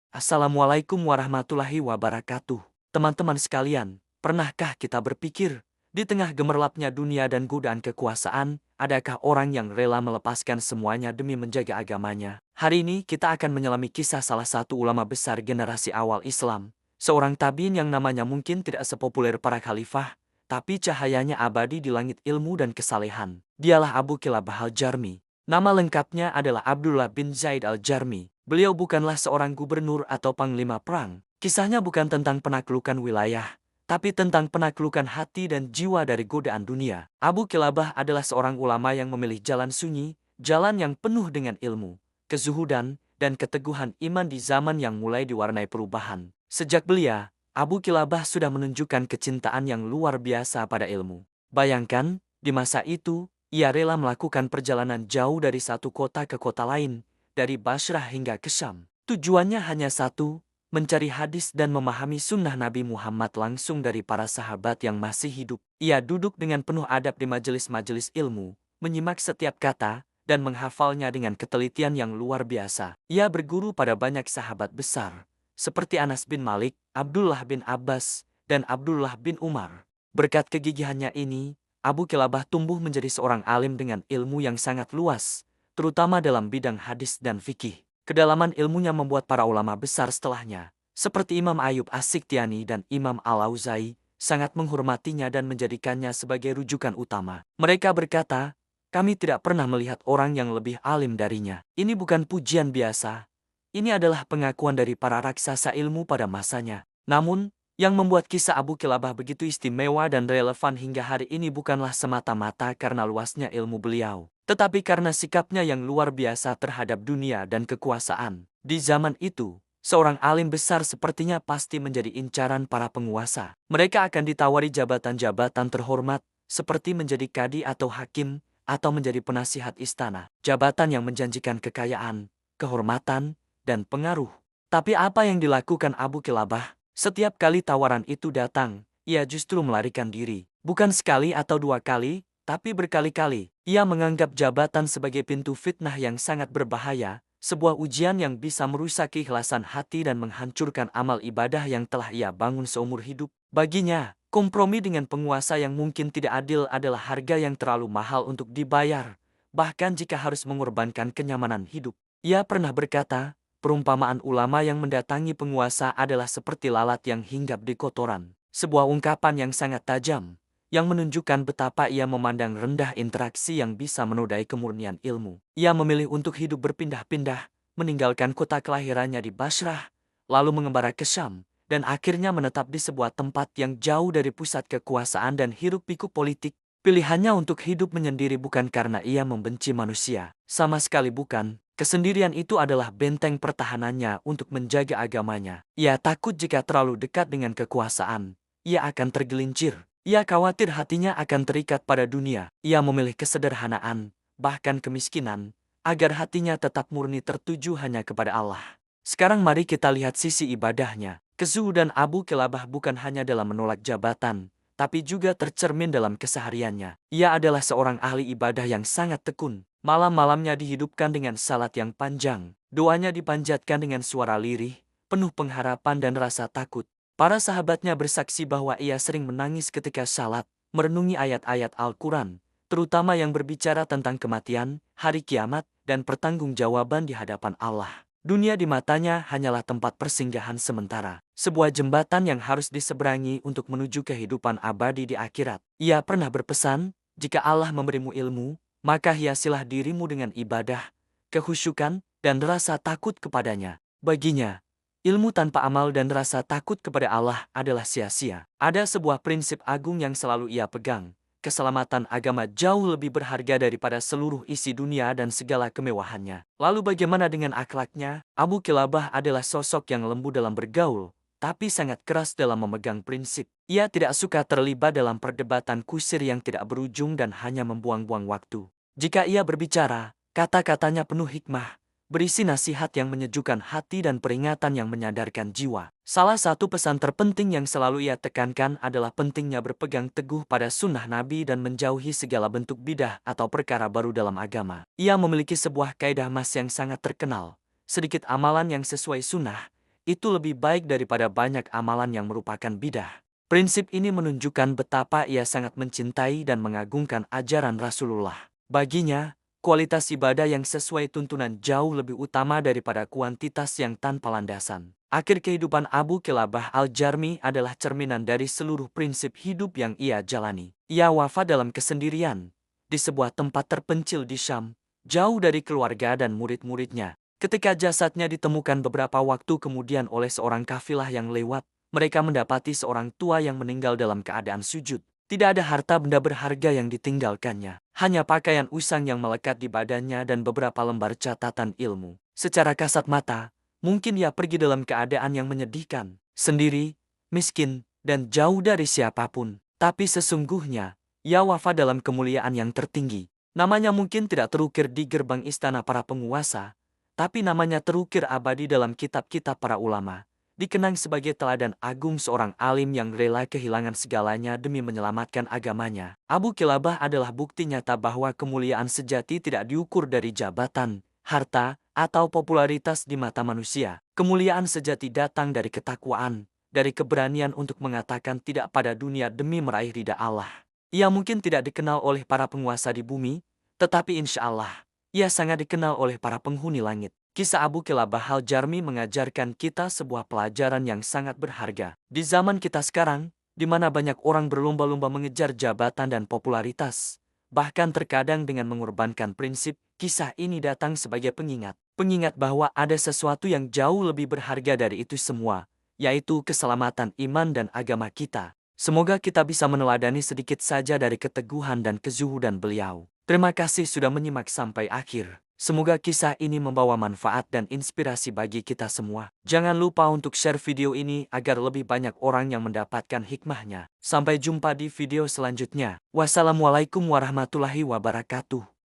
Assalamualaikum warahmatullahi wabarakatuh. Teman-teman sekalian, pernahkah kita berpikir, di tengah gemerlapnya dunia dan godaan kekuasaan, adakah orang yang rela melepaskan semuanya demi menjaga agamanya? Hari ini kita akan menyelami kisah salah satu ulama besar generasi awal Islam, seorang tabiin yang namanya mungkin tidak sepopuler para khalifah, tapi cahayanya abadi di langit ilmu dan kesalehan. Dialah Abu Kilabah al-Jarmi. Nama lengkapnya adalah Abdullah bin Zaid al-Jarmi. Beliau bukanlah seorang gubernur atau panglima perang. Kisahnya bukan tentang penaklukan wilayah, tapi tentang penaklukan hati dan jiwa dari godaan dunia. Abu Kilabah adalah seorang ulama yang memilih jalan sunyi, jalan yang penuh dengan ilmu, kezuhudan, dan keteguhan iman di zaman yang mulai diwarnai perubahan. Sejak belia, Abu Kilabah sudah menunjukkan kecintaan yang luar biasa pada ilmu. Bayangkan, di masa itu, ia rela melakukan perjalanan jauh dari satu kota ke kota lain, dari Basrah hingga ke Syam. Tujuannya hanya satu, mencari hadis dan memahami sunnah Nabi Muhammad langsung dari para sahabat yang masih hidup. Ia duduk dengan penuh adab di majelis-majelis ilmu, menyimak setiap kata, dan menghafalnya dengan ketelitian yang luar biasa. Ia berguru pada banyak sahabat besar, seperti Anas bin Malik, Abdullah bin Abbas, dan Abdullah bin Umar. Berkat kegigihannya ini, Abu Kilabah tumbuh menjadi seorang alim dengan ilmu yang sangat luas, terutama dalam bidang hadis dan fikih. Kedalaman ilmunya membuat para ulama besar setelahnya, seperti Imam Ayub As-Siktiani dan Imam Al-Auzai, sangat menghormatinya dan menjadikannya sebagai rujukan utama. Mereka berkata, kami tidak pernah melihat orang yang lebih alim darinya. Ini bukan pujian biasa. Ini adalah pengakuan dari para raksasa ilmu pada masanya. Namun, yang membuat kisah Abu Kilabah begitu istimewa dan relevan hingga hari ini bukanlah semata-mata karena luasnya ilmu beliau, tetapi karena sikapnya yang luar biasa terhadap dunia dan kekuasaan. Di zaman itu, seorang alim besar sepertinya pasti menjadi incaran para penguasa. Mereka akan ditawari jabatan-jabatan terhormat, seperti menjadi kadi atau hakim, atau menjadi penasihat istana. Jabatan yang menjanjikan kekayaan, kehormatan, dan pengaruh. Tapi apa yang dilakukan Abu Kilabah? Setiap kali tawaran itu datang, ia justru melarikan diri. Bukan sekali atau dua kali, tapi berkali-kali. Ia menganggap jabatan sebagai pintu fitnah yang sangat berbahaya, sebuah ujian yang bisa merusak keikhlasan hati dan menghancurkan amal ibadah yang telah ia bangun seumur hidup. Baginya, kompromi dengan penguasa yang mungkin tidak adil adalah harga yang terlalu mahal untuk dibayar, bahkan jika harus mengorbankan kenyamanan hidup. Ia pernah berkata, perumpamaan ulama yang mendatangi penguasa adalah seperti lalat yang hinggap di kotoran. Sebuah ungkapan yang sangat tajam, yang menunjukkan betapa ia memandang rendah interaksi yang bisa menodai kemurnian ilmu. Ia memilih untuk hidup berpindah-pindah, meninggalkan kota kelahirannya di Basrah, lalu mengembara ke Syam, dan akhirnya menetap di sebuah tempat yang jauh dari pusat kekuasaan dan hiruk-pikuk politik. Pilihannya untuk hidup menyendiri bukan karena ia membenci manusia, sama sekali bukan. Kesendirian itu adalah benteng pertahanannya untuk menjaga agamanya. Ia takut jika terlalu dekat dengan kekuasaan, ia akan tergelincir. Ia khawatir hatinya akan terikat pada dunia. Ia memilih kesederhanaan, bahkan kemiskinan, agar hatinya tetap murni tertuju hanya kepada Allah. Sekarang mari kita lihat sisi ibadahnya. Kezuhudan Abu Kilabah bukan hanya dalam menolak jabatan, tapi juga tercermin dalam kesehariannya. Ia adalah seorang ahli ibadah yang sangat tekun. Malam-malamnya dihidupkan dengan salat yang panjang. Doanya dipanjatkan dengan suara lirih, penuh pengharapan dan rasa takut. Para sahabatnya bersaksi bahwa ia sering menangis ketika salat, merenungi ayat-ayat Al-Quran, terutama yang berbicara tentang kematian, hari kiamat, dan pertanggungjawaban di hadapan Allah. Dunia di matanya hanyalah tempat persinggahan sementara, sebuah jembatan yang harus diseberangi untuk menuju kehidupan abadi di akhirat. Ia pernah berpesan, jika Allah memberimu ilmu, maka hiasilah dirimu dengan ibadah, kehusyukan, dan rasa takut kepadanya. Baginya, ilmu tanpa amal dan rasa takut kepada Allah adalah sia-sia. Ada sebuah prinsip agung yang selalu ia pegang. Keselamatan agama jauh lebih berharga daripada seluruh isi dunia dan segala kemewahannya. Lalu bagaimana dengan akhlaknya? Abu Kilabah adalah sosok yang lembut dalam bergaul, tapi sangat keras dalam memegang prinsip. Ia tidak suka terlibat dalam perdebatan kusir yang tidak berujung dan hanya membuang-buang waktu. Jika ia berbicara, kata-katanya penuh hikmah, berisi nasihat yang menyejukkan hati dan peringatan yang menyadarkan jiwa. Salah satu pesan terpenting yang selalu ia tekankan adalah pentingnya berpegang teguh pada sunnah Nabi dan menjauhi segala bentuk bidah atau perkara baru dalam agama. Ia memiliki sebuah kaidah mas yang sangat terkenal. Sedikit amalan yang sesuai sunnah, itu lebih baik daripada banyak amalan yang merupakan bidah. Prinsip ini menunjukkan betapa ia sangat mencintai dan mengagungkan ajaran Rasulullah. Baginya, kualitas ibadah yang sesuai tuntunan jauh lebih utama daripada kuantitas yang tanpa landasan. Akhir kehidupan Abu Kilabah al-Jarmi adalah cerminan dari seluruh prinsip hidup yang ia jalani. Ia wafat dalam kesendirian, di sebuah tempat terpencil di Syam, jauh dari keluarga dan murid-muridnya. Ketika jasadnya ditemukan beberapa waktu kemudian oleh seorang kafilah yang lewat, mereka mendapati seorang tua yang meninggal dalam keadaan sujud. Tidak ada harta benda berharga yang ditinggalkannya. Hanya pakaian usang yang melekat di badannya dan beberapa lembar catatan ilmu. Secara kasat mata, mungkin ia pergi dalam keadaan yang menyedihkan, sendiri, miskin, dan jauh dari siapapun. Tapi sesungguhnya, ia wafat dalam kemuliaan yang tertinggi. Namanya mungkin tidak terukir di gerbang istana para penguasa, tapi namanya terukir abadi dalam kitab-kitab para ulama. Dikenang sebagai teladan agung seorang alim yang rela kehilangan segalanya demi menyelamatkan agamanya. Abu Kilabah adalah bukti nyata bahwa kemuliaan sejati tidak diukur dari jabatan, harta, atau popularitas di mata manusia. Kemuliaan sejati datang dari ketakwaan, dari keberanian untuk mengatakan tidak pada dunia demi meraih ridha Allah. Ia mungkin tidak dikenal oleh para penguasa di bumi, tetapi insya Allah, ia sangat dikenal oleh para penghuni langit. Kisah Abu Kilabah al-Jarmi mengajarkan kita sebuah pelajaran yang sangat berharga. Di zaman kita sekarang, di mana banyak orang berlomba-lomba mengejar jabatan dan popularitas, bahkan terkadang dengan mengorbankan prinsip, kisah ini datang sebagai pengingat. Pengingat bahwa ada sesuatu yang jauh lebih berharga dari itu semua, yaitu keselamatan iman dan agama kita. Semoga kita bisa meneladani sedikit saja dari keteguhan dan kezuhudan beliau. Terima kasih sudah menyimak sampai akhir. Semoga kisah ini membawa manfaat dan inspirasi bagi kita semua. Jangan lupa untuk share video ini agar lebih banyak orang yang mendapatkan hikmahnya. Sampai jumpa di video selanjutnya. Wassalamualaikum warahmatullahi wabarakatuh.